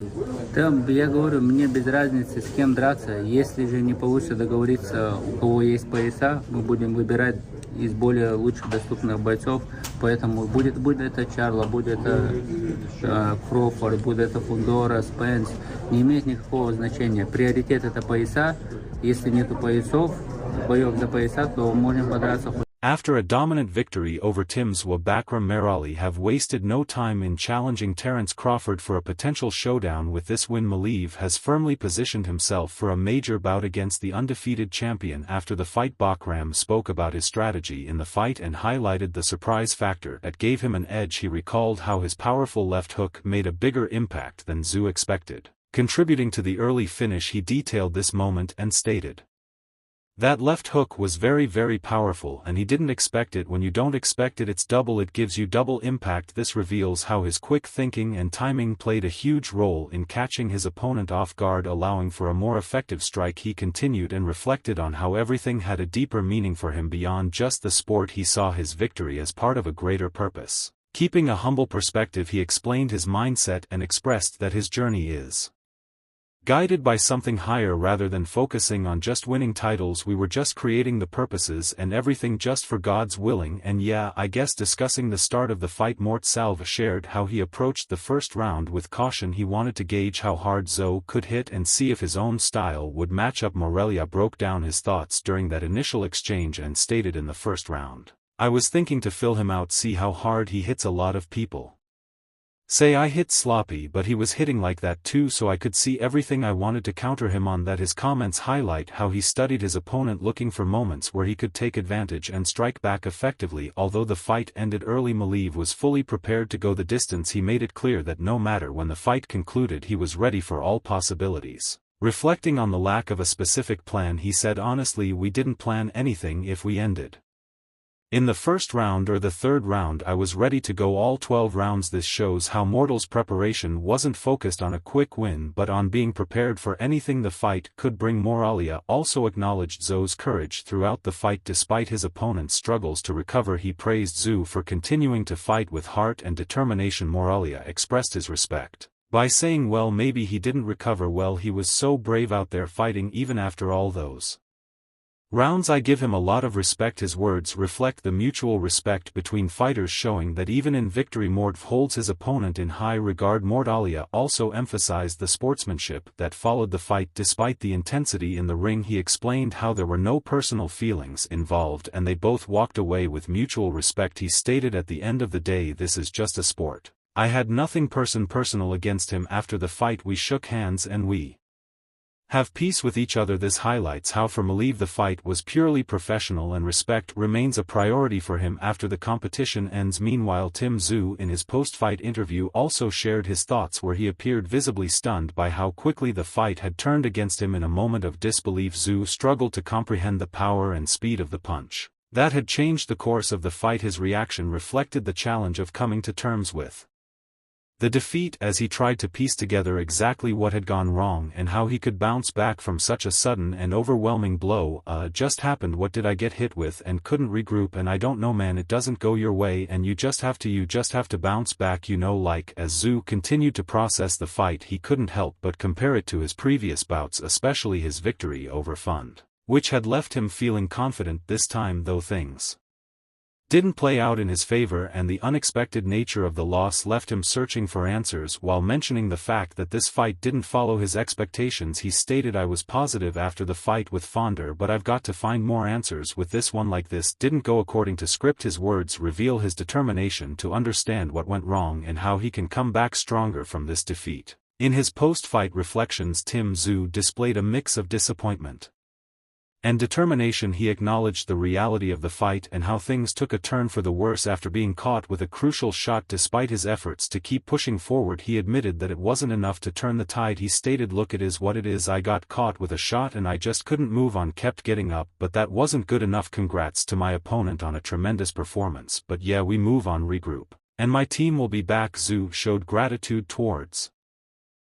Да, я говорю, мне без разницы, с кем драться. Если же не получится договориться, у кого есть пояса, мы будем выбирать из более лучших доступных бойцов. Поэтому будет это Чарло, будет это Кроуфорд, будет это Фундора, Спенс. Не имеет никакого значения. Приоритет это пояса. Если нету поясов, боев за пояса, то можем подраться. After a dominant victory over Tszyu, Bakhram Murtazaliev have wasted no time in challenging Terence Crawford for a potential showdown. With this win, Murtazaliev has firmly positioned himself for a major bout against the undefeated champion. After the fight, Bakhram spoke about his strategy in the fight and highlighted the surprise factor that gave him an edge. He recalled how his powerful left hook made a bigger impact than Tszyu expected, contributing to the early finish. He detailed this moment and stated, "That left hook was very powerful and he didn't expect it. When you don't expect it, it gives you double impact." This reveals how his quick thinking and timing played a huge role in catching his opponent off guard, allowing for a more effective strike. He continued and reflected on how everything had a deeper meaning for him beyond just the sport. He saw his victory as part of a greater purpose. Keeping a humble perspective, he explained his mindset and expressed that his journey is guided by something higher rather than focusing on just winning titles. We were just creating the purposes and everything just for God's willing. And yeah, I guess discussing the start of the fight, Murtazaliev shared how he approached the first round with caution. He wanted to gauge how hard Tszyu could hit and see if his own style would match up. Murtazaliev broke down his thoughts during that initial exchange and stated, in the first round, "I was thinking to fill him out, see how hard he hits. A lot of people say I hit sloppy, but he was hitting like that too, so I could see everything. I wanted to counter him on that." His comments highlight how he studied his opponent, looking for moments where he could take advantage and strike back effectively. Although the fight ended early, Murtazaliev was fully prepared to go the distance. He made it clear that no matter when the fight concluded, he was ready for all possibilities. Reflecting on the lack of a specific plan, he said, "Honestly, we didn't plan anything. If we ended in the first round or the third round, I was ready to go all 12 rounds." This shows how Mortal's preparation wasn't focused on a quick win but on being prepared for anything the fight could bring. Murtazaliev also acknowledged Tszyu's courage throughout the fight despite his opponent's struggles to recover. He praised Tszyu for continuing to fight with heart and determination. Murtazaliev expressed his respect by saying, "Well, maybe he didn't recover well. He was so brave out there fighting even after all those rounds. I give him a lot of respect." His words reflect the mutual respect between fighters, showing that even in victory, Murtazaliev holds his opponent in high regard. Murtazaliev also emphasized the sportsmanship that followed the fight. Despite the intensity in the ring, he explained how there were no personal feelings involved and they both walked away with mutual respect. He stated, "At the end of the day, this is just a sport. I had nothing personal against him. After the fight, we shook hands and we have peace with each other." This highlights how for Murtazaliev the fight was purely professional and respect remains a priority for him after the competition ends. Meanwhile, Tszyu in his post-fight interview also shared his thoughts, where he appeared visibly stunned by how quickly the fight had turned against him. In a moment of disbelief, Tszyu struggled to comprehend the power and speed of the punch that had changed the course of the fight. His reaction reflected the challenge of coming to terms with the defeat, as he tried to piece together exactly what had gone wrong and how he could bounce back from such a sudden and overwhelming blow. Just happened. What did I get hit with and couldn't regroup? And I don't know, man, it doesn't go your way and you just have to bounce back, like." As Tszyu continued to process the fight, he couldn't help but compare it to his previous bouts, especially his victory over Fund, which had left him feeling confident. This time, though, things didn't play out in his favor, and the unexpected nature of the loss left him searching for answers. While mentioning the fact that this fight didn't follow his expectations, he stated, "I was positive after the fight with Fonder, but I've got to find more answers with this one. Like this didn't go according to script." His words reveal his determination to understand what went wrong and how he can come back stronger from this defeat. In his post-fight reflections, Tszyu displayed a mix of disappointment and determination. He acknowledged the reality of the fight and how things took a turn for the worse after being caught with a crucial shot. Despite his efforts to keep pushing forward, he admitted that it wasn't enough to turn the tide. He stated, "Look, it is what it is. I got caught with a shot and I just couldn't move on. Kept getting up, but that wasn't good enough. Congrats to my opponent on a tremendous performance, but yeah, we move on, regroup, and my team will be back." Tszyu showed gratitude towards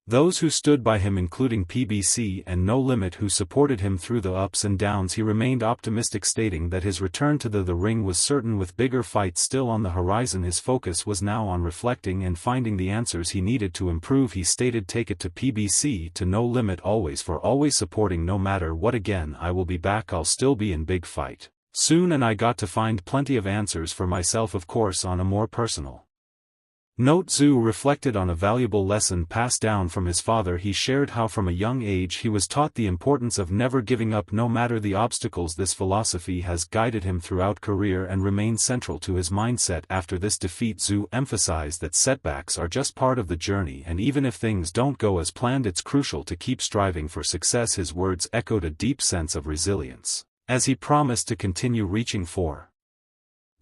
Those who stood by him including PBC and No Limit who supported him through the ups and downs, he remained optimistic, stating that his return to the ring was certain. With bigger fights still on the horizon, his focus was now on reflecting and finding the answers he needed to improve. He stated, "Take it to PBC, to No Limit always for always supporting no matter what. Again, I will be back, I'll still be in big fight soon, and I got to find plenty of answers for myself, of course on a more personal note." Tszyu reflected on a valuable lesson passed down from his father. He shared how from a young age he was taught the importance of never giving up no matter the obstacles. This philosophy has guided him throughout career and remains central to his mindset. After this defeat, Tszyu emphasized that setbacks are just part of the journey, and even if things don't go as planned, it's crucial to keep striving for success. His words echoed a deep sense of resilience, as he promised to continue reaching for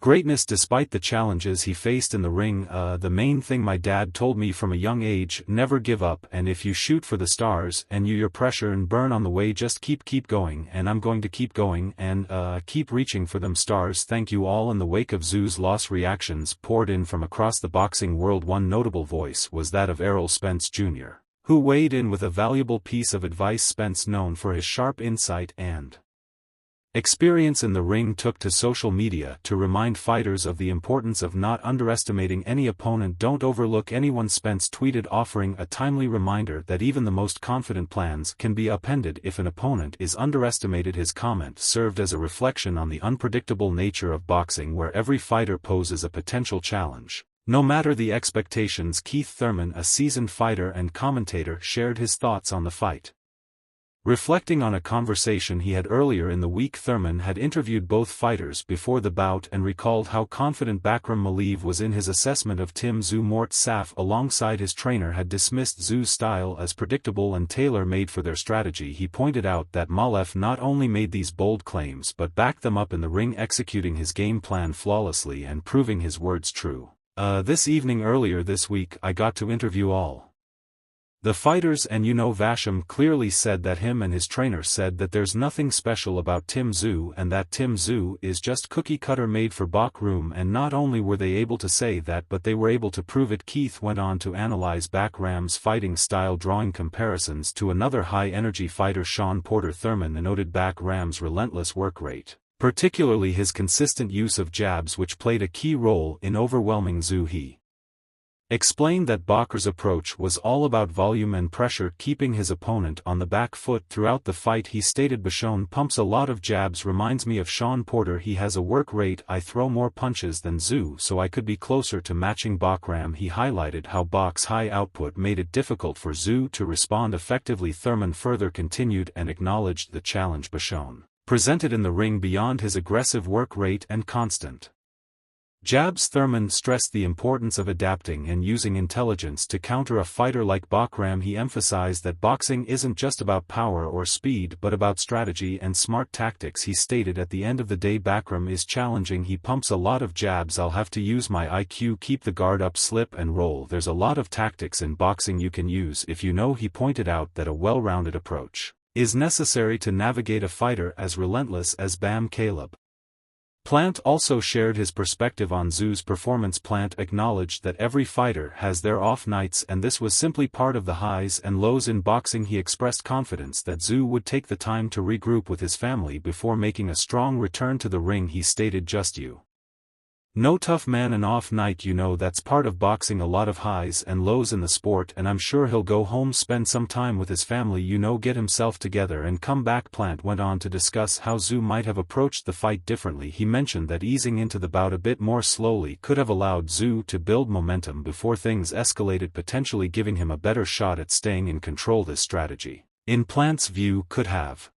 greatness despite the challenges he faced in the ring. The main thing my dad told me from a young age: never give up, and if you shoot for the stars and your pressure and burn on the way, just keep going, and I'm going to keep going and keep reaching for them stars. Thank you all." In the wake of Tszyu's loss, reactions poured in from across the boxing world. One notable voice was that of Errol Spence Jr., who weighed in with a valuable piece of advice. Spence, known for his sharp insight and experience in the ring, took to social media to remind fighters of the importance of not underestimating any opponent. "Don't overlook anyone," Spence tweeted, offering a timely reminder that even the most confident plans can be upended if an opponent is underestimated. His comment served as a reflection on the unpredictable nature of boxing, where every fighter poses a potential challenge, no matter the expectations. Keith Thurman, a seasoned fighter and commentator, shared his thoughts on the fight. Reflecting on a conversation he had earlier in the week, Thurman had interviewed both fighters before the bout and recalled how confident Bakhram Murtazaliev was in his assessment of Tszyu. Mort Saf, alongside his trainer, had dismissed Tszyu's style as predictable and tailor-made for their strategy. He pointed out that Murtazaliev not only made these bold claims but backed them up in the ring, executing his game plan flawlessly and proving his words true. This evening earlier this week I got to interview all the fighters, and Vakhram clearly said that him and his trainer said that there's nothing special about Tszyu and that Tszyu is just cookie-cutter made for Bakhram. And not only were they able to say that, but they were able to prove it. Keith went on to analyze Bakhram's fighting style, drawing comparisons to another high-energy fighter, Shawn Porter. Thurman noted Bakhram's relentless work rate, particularly his consistent use of jabs, which played a key role in overwhelming Tszyu. He explained that Bakhram's approach was all about volume and pressure, keeping his opponent on the back foot throughout the fight. He stated, "Bashone pumps a lot of jabs, reminds me of Shawn Porter. He has a work rate. I throw more punches than Tszyu, so I could be closer to matching Bakhram." He highlighted how Bakhram's high output made it difficult for Tszyu to respond effectively. Thurman further continued and acknowledged the challenge Bashone presented in the ring beyond his aggressive work rate and constant jabs. Thurman stressed the importance of adapting and using intelligence to counter a fighter like Bakhram. He emphasized that boxing isn't just about power or speed but about strategy and smart tactics. He stated, "At the end of the day, Bakhram is challenging. He pumps a lot of jabs. I'll have to use my IQ, keep the guard up, slip and roll. There's a lot of tactics in boxing you can use if you know." He pointed out that a well-rounded approach is necessary to navigate a fighter as relentless as Bam Caleb. Plant also shared his perspective on Tszyu's performance. Plant acknowledged that every fighter has their off nights and this was simply part of the highs and lows in boxing. He expressed confidence that Tszyu would take the time to regroup with his family before making a strong return to the ring. He stated, "Just no tough man, an off night, that's part of boxing, a lot of highs and lows in the sport, and I'm sure he'll go home, spend some time with his family, get himself together and come back." Plant went on to discuss how Tszyu might have approached the fight differently. He mentioned that easing into the bout a bit more slowly could have allowed Tszyu to build momentum before things escalated, potentially giving him a better shot at staying in control. This strategy, in Plant's view, could have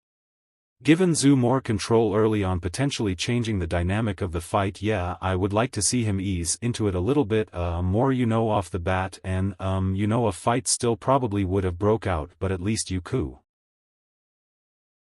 given Tszyu more control early on, potentially changing the dynamic of the fight. "Yeah, I would like to see him ease into it a little bit more, off the bat, and a fight still probably would have broke out, but at least you could